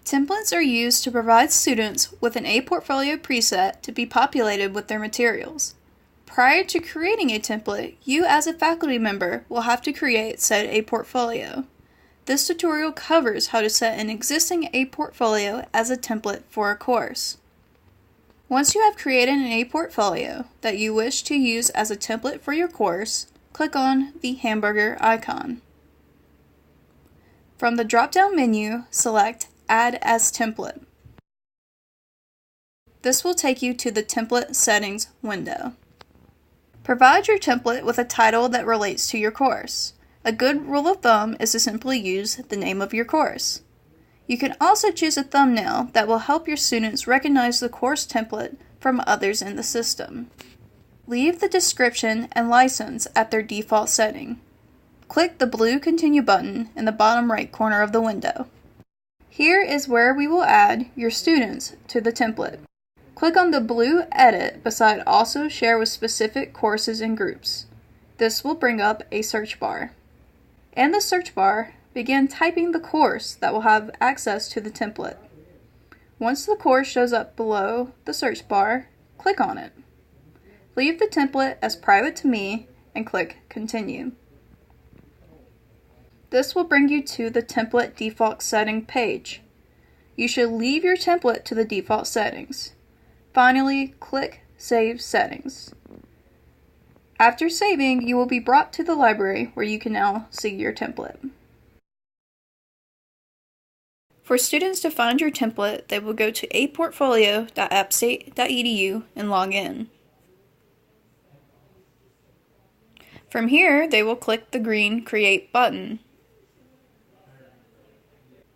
Templates are used to provide students with an ePortfolio preset to be populated with their materials. Prior to creating a template, you as a faculty member will have to create said ePortfolio. This tutorial covers how to set an existing ePortfolio as a template for a course. Once you have created an ePortfolio that you wish to use as a template for your course, click on the hamburger icon. From the drop-down menu, select Add as Template. This will take you to the Template Settings window. Provide your template with a title that relates to your course. A good rule of thumb is to simply use the name of your course. You can also choose a thumbnail that will help your students recognize the course template from others in the system. Leave the description and license at their default setting. Click the blue Continue button in the bottom right corner of the window. Here is where we will add your students to the template. Click on the blue Edit beside Also Share with Specific Courses and Groups. This will bring up a search bar. In the search bar, begin typing the course that will have access to the template. Once the course shows up below the search bar, click on it. Leave the template as private to me and click Continue. This will bring you to the template default setting page. You should leave your template to the default settings. Finally, click Save Settings. After saving, you will be brought to the library where you can now see your template. For students to find your template, they will go to eportfolio.appstate.edu and log in. From here, they will click the green Create button.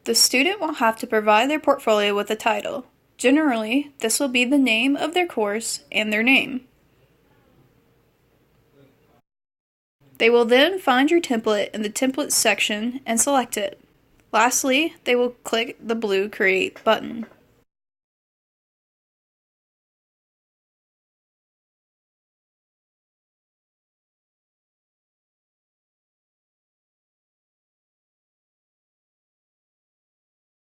The student will have to provide their portfolio with a title. Generally, this will be the name of their course and their name. They will then find your template in the Templates section and select it. Lastly, they will click the blue Create button.